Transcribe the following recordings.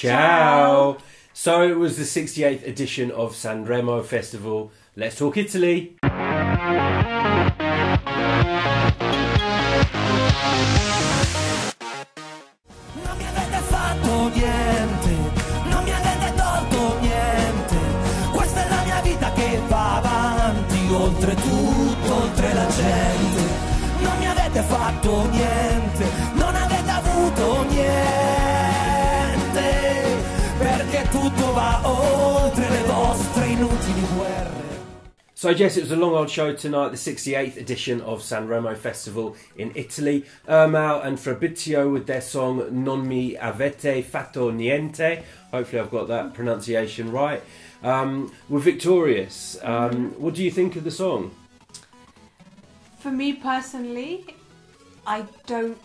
Ciao. So it was the 68th edition of San Remo Festival. Let's talk Italy. Non mi avete fatto niente, non mi avete tolto niente. Questa è la mia vita che va avanti, oltre tutto, oltre la gente. Non mi avete fatto niente, non avete avuto niente, perché tutto va oltre le vostre inutili guerre. So I guess it was a long old show tonight, the 68th edition of San Remo Festival in Italy. Ermal and Fabrizio with their song Non mi avete fatto niente. Hopefully I've got that pronunciation right. Were victorious. What do you think of the song? For me personally, I don't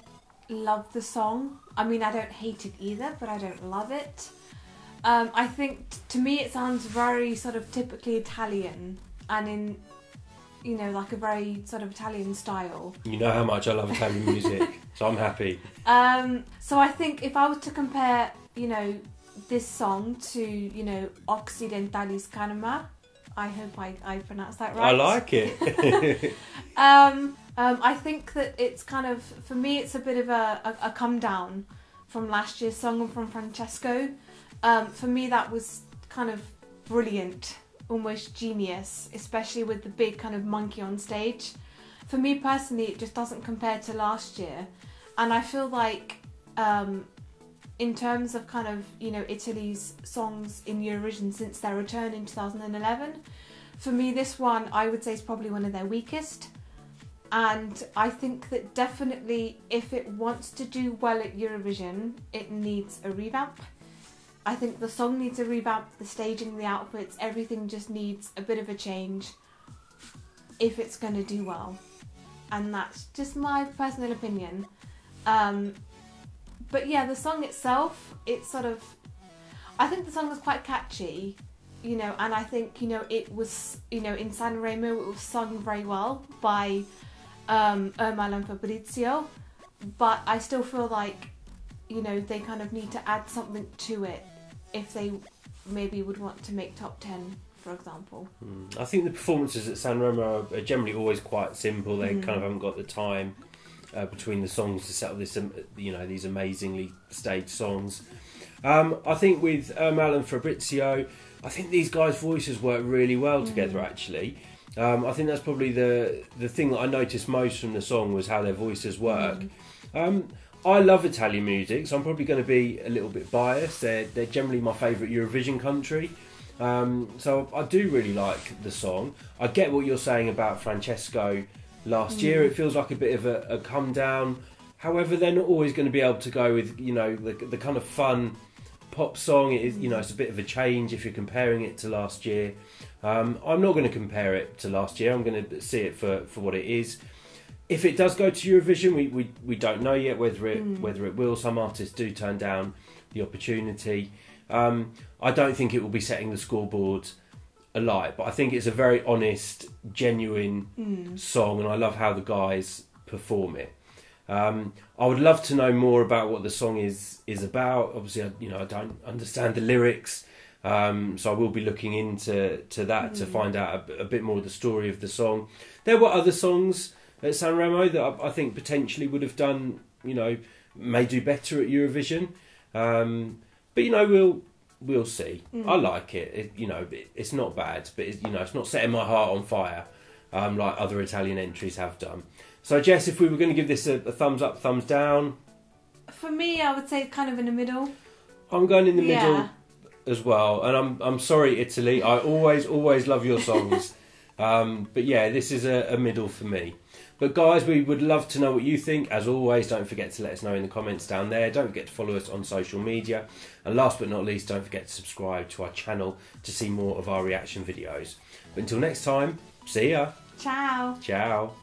love the song. I mean, I don't hate it either, but I don't love it. I think, to me, it sounds very sort of typically Italian. And in, you know, like a very sort of Italian style. You know how much I love Italian music, so I'm happy. So I think if I was to compare, you know, this song to, you know, Occidentalis Canema, I hope I pronounced that right. I like it. I think that it's kind of, for me, it's a bit of a come down from last year's song and from Francesco. For me, that was kind of brilliant. Almost genius, especially with the big kind of monkey on stage. For me personally, it just doesn't compare to last year, and I feel like in terms of kind of, you know, Italy's songs in Eurovision since their return in 2011, for me this one I would say is probably one of their weakest, and I think that definitely if it wants to do well at Eurovision, it needs a revamp. I think the song needs a revamp, the staging, the outfits, everything just needs a bit of a change if it's going to do well. And that's just my personal opinion. But yeah, the song itself, it's sort of, I think the song was quite catchy, you know, and I think, you know, it was, you know, in San Remo it was sung very well by Ermal and Fabrizio, but I still feel like, you know, they kind of need to add something to it if they maybe would want to make top 10, for example. I think the performances at San Remo are generally always quite simple. They kind of haven't got the time between the songs to settle this, you know, these amazingly staged songs. I think with Ermal and Fabrizio, I think these guys' voices work really well together. Actually, I think that's probably the thing that I noticed most from the song was how their voices work. I love Italian music, so I'm probably going to be a little bit biased. They're generally my favourite Eurovision country. So I do really like the song. I get what you're saying about Francesco last year. It feels like a bit of a come down. However, they're not always going to be able to go with, you know, the kind of fun pop song. It is, you know, it's a bit of a change if you're comparing it to last year. I'm not going to compare it to last year. I'm going to see it for what it is. If it does go to Eurovision, we don't know yet whether it will. Some artists do turn down the opportunity. I don't think it will be setting the scoreboard alight, but I think it's a very honest, genuine song, and I love how the guys perform it. I would love to know more about what the song is about. Obviously, you know, I don't understand the lyrics, so I will be looking into that to find out a bit more of the story of the song. There were other songs at San Remo that I think potentially would have done, you know, may do better at Eurovision, but you know, we'll see. I like it. You know, it's not bad, but you know, it's not setting my heart on fire like other Italian entries have done. So Jess, if we were going to give this a thumbs up, thumbs down, for me I would say kind of in the middle. I'm going in the middle as well, and I'm sorry Italy, I always love your songs, but yeah, this is a middle for me. But guys, we would love to know what you think. As always, don't forget to let us know in the comments down there. Don't forget to follow us on social media. And last but not least, don't forget to subscribe to our channel to see more of our reaction videos. But until next time, see ya. Ciao. Ciao.